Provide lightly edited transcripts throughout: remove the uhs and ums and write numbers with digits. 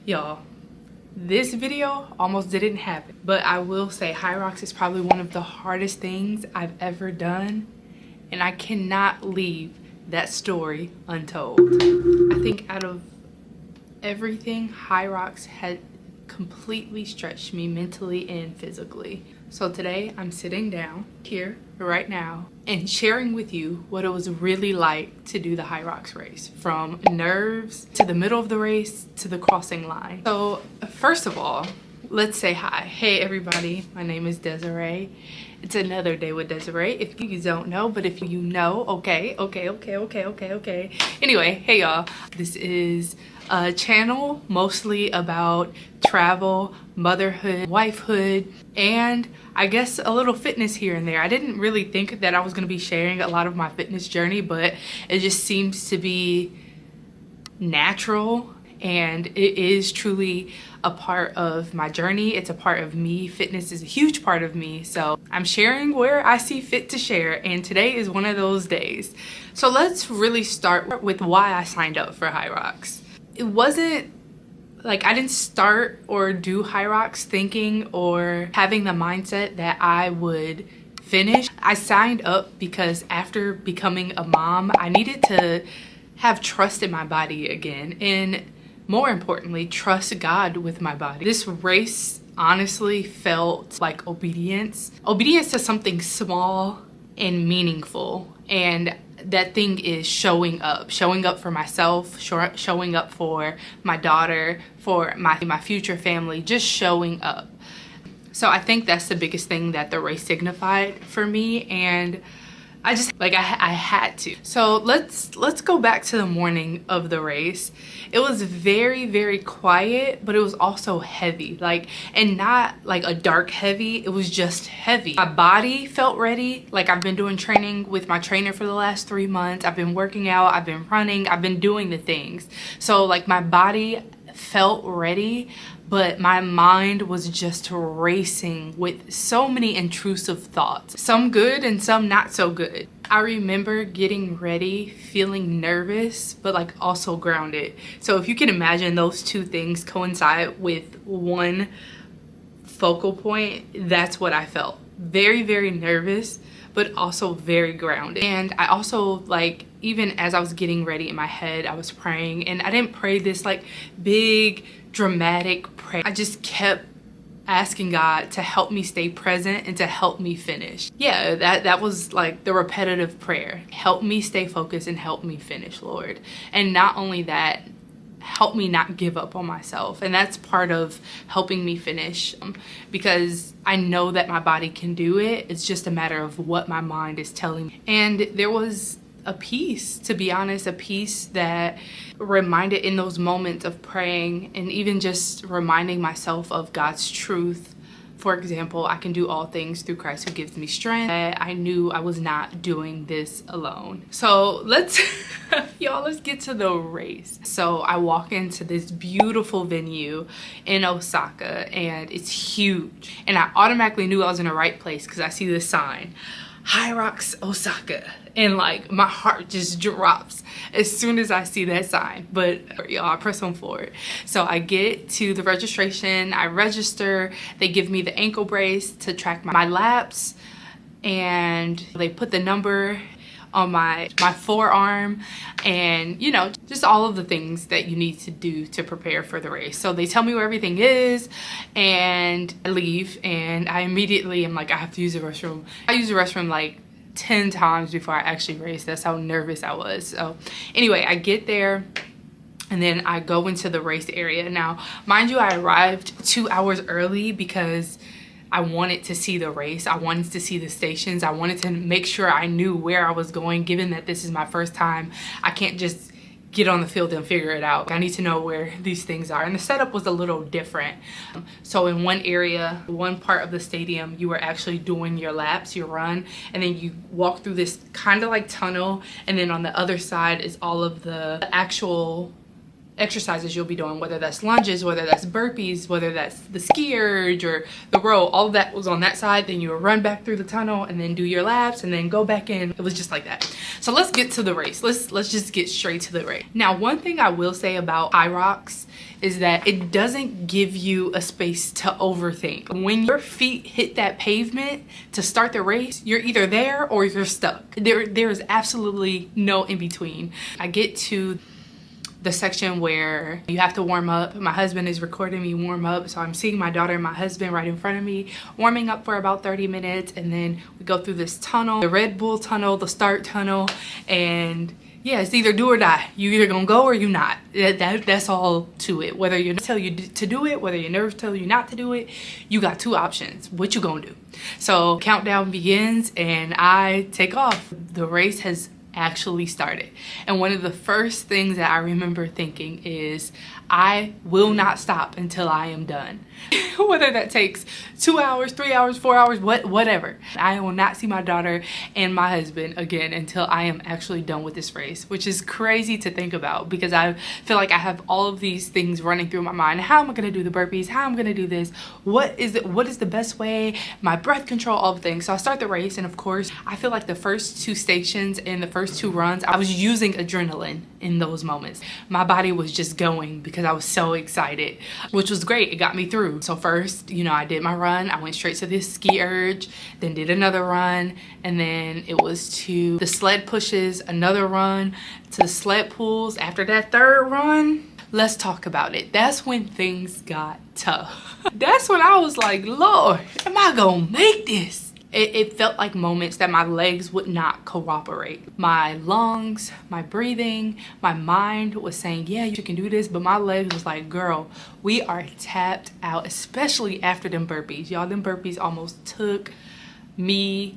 Y'all, this video almost didn't happen, but I will say Hyrox is probably one of the hardest things I've ever done, and I cannot leave that story untold. I think out of everything, Hyrox had completely stretched me mentally and physically. So today I'm sitting down here right now and sharing with you what it was really like to do the Hyrox race, from nerves to the middle of the race to the crossing line. So first of all, let's say hi. Hey everybody, my name is Desiree. It's another day with Desiree. If you don't know, but if you know, okay. Anyway, hey y'all, this is a channel mostly about travel, motherhood, wifehood, and I guess a little fitness here and there. I didn't really think that I was going to be sharing a lot of my fitness journey, but it just seems to be natural, and it is truly a part of my journey. It's a part of me. Fitness is a huge part of me, so I'm sharing where I see fit to share, and today is one of those days. So let's really start with why I signed up for Hyrox. It wasn't like I didn't start or do Hyrox thinking or having the mindset that I would finish. I signed up because after becoming a mom, I needed to have trust in my body again, and more importantly, trust God with my body. This race honestly felt like obedience to something small and meaningful, and that thing is showing up for myself, showing up for my daughter, for my future family, just showing up. So I think that's the biggest thing that the race signified for me, and I just I had to. So let's go back to the morning of the race. It was very, very quiet, but it was also heavy, and not like a dark heavy. It was just heavy. My body felt ready. I've been doing training with my trainer for the last 3 months. I've been working out, I've been running, I've been doing the things. So my body felt ready, but my mind was just racing with so many intrusive thoughts, some good and some not so good. I remember getting ready, feeling nervous, but also grounded. So if you can imagine those two things coincide with one focal point, that's what I felt. Very, very nervous, but also very grounded. And I also, even as I was getting ready in my head, I was praying, and I didn't pray this big dramatic prayer. I just kept asking God to help me stay present and to help me finish. Yeah, that was the repetitive prayer. Help me stay focused and help me finish, Lord. And not only that, help me not give up on myself. And that's part of helping me finish, because I know that my body can do it. It's just a matter of what my mind is telling me. And there was a peace, to be honest, a peace that reminded in those moments of praying, and even just reminding myself of God's truth. For example, I can do all things through Christ who gives me strength. I knew I was not doing this alone. So let's get to the race. So I walk into this beautiful venue in Osaka, and it's huge. And I automatically knew I was in the right place because I see this sign, Hyrox Osaka, and my heart just drops as soon as I see that sign. But y'all, I press on forward. So I get to the registration, I register, they give me the ankle brace to track my laps, and they put the number on my forearm, and just all of the things that you need to do to prepare for the race. So they tell me where everything is, and I leave, and I immediately am I have to use the restroom. I use the restroom 10 times before I actually race. That's how nervous I was. So anyway, I get there, and then I go into the race area. Now, mind you, I arrived 2 hours early because I wanted to see the race. I wanted to see the stations. I wanted to make sure I knew where I was going, given that this is my first time. I can't just get on the field and figure it out. I need to know where these things are. And the setup was a little different. So in one area, one part of the stadium, you were actually doing your laps, your run, and then you walk through this kind of tunnel, and then on the other side is all of the actual exercises you'll be doing, whether that's lunges, whether that's burpees, whether that's the ski urge or the row, all of that was on that side. Then you would run back through the tunnel and then do your laps and then go back in. It was just like that. So let's get to the race. Let's just get straight to the race. Now, one thing I will say about Hyrox is that it doesn't give you a space to overthink. When your feet hit that pavement to start the race, you're either there or you're stuck. There is absolutely no in between. I get to the section where you have to warm up. My husband is recording me warm up, so I'm seeing my daughter and my husband right in front of me warming up for about 30 minutes, and then we go through this tunnel, the Red Bull tunnel, the start tunnel, and yeah, it's either do or die. You either gonna go or you not. That's all to it. Whether your nerves tell you to do it, whether your nerves tell you not to do it, you got two options. What you gonna do? So countdown begins and I take off. The race has actually started. And one of the first things that I remember thinking is, I will not stop until I am done. Whether that takes 2 hours, 3 hours, 4 hours, whatever. I will not see my daughter and my husband again until I am actually done with this race, which is crazy to think about because I feel like I have all of these things running through my mind. How am I gonna do the burpees? How am I gonna do this? What is the best way? My breath control, all the things. So I start the race, and of course, I feel like the first two stations and the first two runs, I was using adrenaline in those moments. My body was just going because I was so excited, which was great. It got me through. So first, I did my run. I went straight to this ski urge, then did another run, and then it was to the sled pushes, another run, to the sled pulls. After that third run, let's talk about it. That's when things got tough. That's when I was like, Lord, am I gonna make this? It felt like moments that my legs would not cooperate. My lungs, my breathing, my mind was saying, yeah, you can do this. But my legs was like, girl, we are tapped out, especially after them burpees. Y'all, them burpees almost took me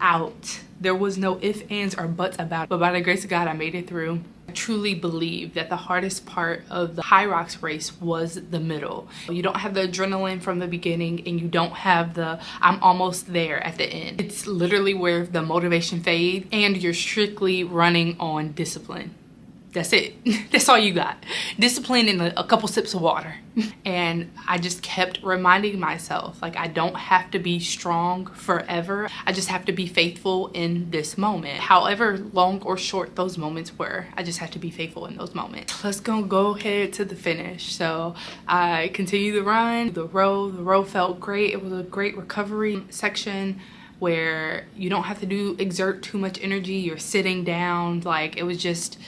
out. There was no ifs, ands, or buts about it. But by the grace of God, I made it through. I truly believe that the hardest part of the Hyrox race was the middle. You don't have the adrenaline from the beginning, and you don't have the I'm almost there at the end. It's literally where the motivation fades and you're strictly running on discipline. That's it. That's all you got. Discipline and a couple sips of water. And I just kept reminding myself, like, I don't have to be strong forever. I just have to be faithful in this moment. However long or short those moments were, I just have to be faithful in those moments. Let's go ahead to the finish. So I continued the run, the row felt great. It was a great recovery section where you don't have to exert too much energy. You're sitting down. Like, it was just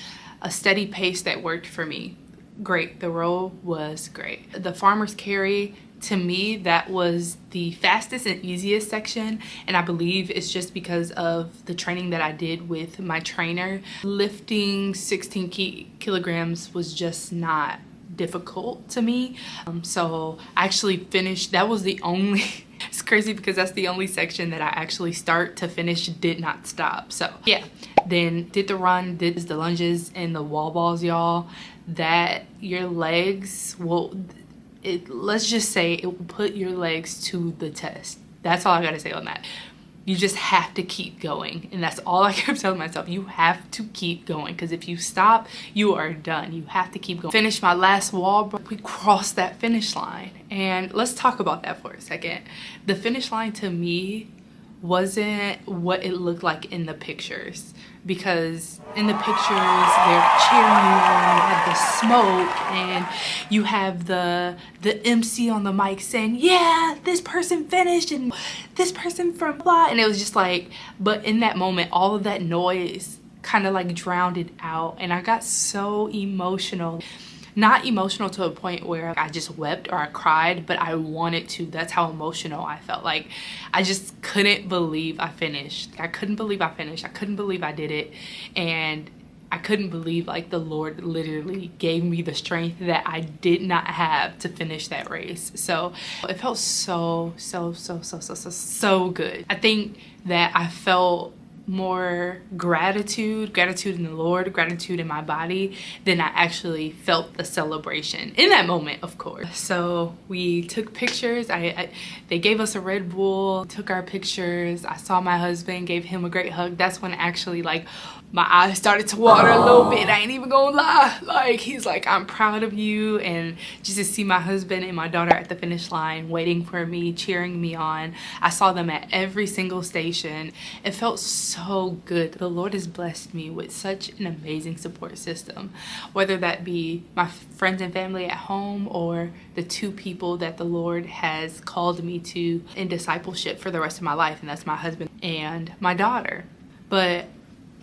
a steady pace that worked for me. Great. The row was great. The farmer's carry, to me, that was the fastest and easiest section, and I believe it's just because of the training that I did with my trainer. Lifting 16 kilograms was just not difficult to me. So I actually finished, that was the only it's crazy because that's the only section that I actually start to finish did not stop. So yeah, then did the run, did the lunges and the wall balls, y'all. That your legs will, let's just say it will put your legs to the test. That's all I gotta say on that. You just have to keep going. And that's all I kept telling myself. You have to keep going, because if you stop, you are done. You have to keep going. Finished my last wall, we crossed that finish line. And let's talk about that for a second. The finish line to me wasn't what it looked like in the pictures, because in the pictures they're cheering you on, you have the smoke and you have the MC on the mic saying, yeah, this person finished and this person from blah, and it was just like, but in that moment all of that noise kind of like drowned it out, and I got so emotional. Not emotional to a point where I just wept or I cried, but I wanted to. That's how emotional I felt. Like, I just couldn't believe I finished. I couldn't believe I finished. I couldn't believe I did it. And I couldn't believe, like, the Lord literally gave me the strength that I did not have to finish that race. So it felt so good. I think that I felt more gratitude in the Lord, gratitude in my body, than I actually felt the celebration in that moment, of course. So we took pictures. They gave us a Red Bull, took our pictures. I saw my husband, gave him a great hug. That's when actually like my eyes started to water a little bit. I ain't even gonna lie. Like, he's like, I'm proud of you. And just to see my husband and my daughter at the finish line waiting for me, cheering me on. I saw them at every single station. It felt so good. The Lord has blessed me with such an amazing support system, whether that be my friends and family at home or the two people that the Lord has called me to in discipleship for the rest of my life, and that's my husband and my daughter. But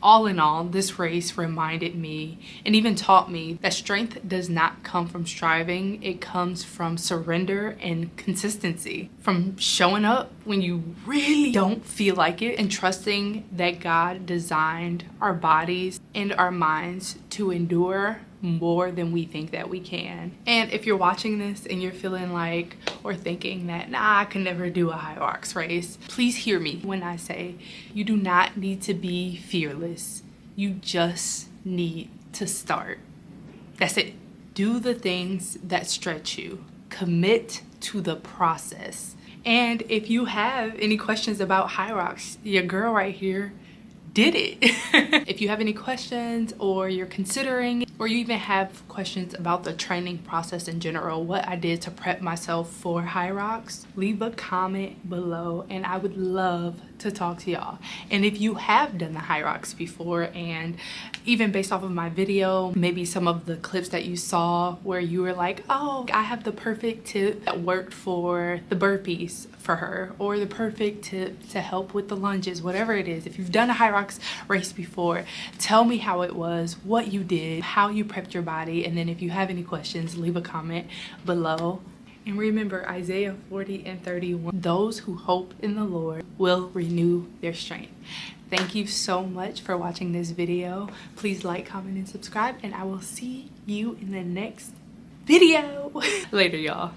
all in all, this race reminded me and even taught me that strength does not come from striving. It comes from surrender and consistency, from showing up when you really don't feel like it, and trusting that God designed our bodies and our minds to endure more than we think that we can. And if you're watching this and you're feeling like or thinking that, nah, I can never do a Hyrox race, please hear me when I say you do not need to be fearless. You just need to start. That's it. Do the things that stretch you. Commit to the process. And if you have any questions about Hyrox, your girl right here did it. If you have any questions, or you're considering, or you even have questions about the training process in general, what I did to prep myself for Hyrox, leave a comment below and I would love to talk to y'all. And if you have done the Hyrox before, and even based off of my video, maybe some of the clips that you saw where you were like, oh, I have the perfect tip that worked for the burpees for her, or the perfect tip to help with the lunges, whatever it is. If you've done a Hyrox race before, tell me how it was, what you did, how you prepped your body, and then if you have any questions, leave a comment below. And remember Isaiah 40:31, those who hope in the Lord will renew their strength. Thank you so much for watching this video. Please like, comment, and subscribe, and I will see you in the next video. Later, y'all.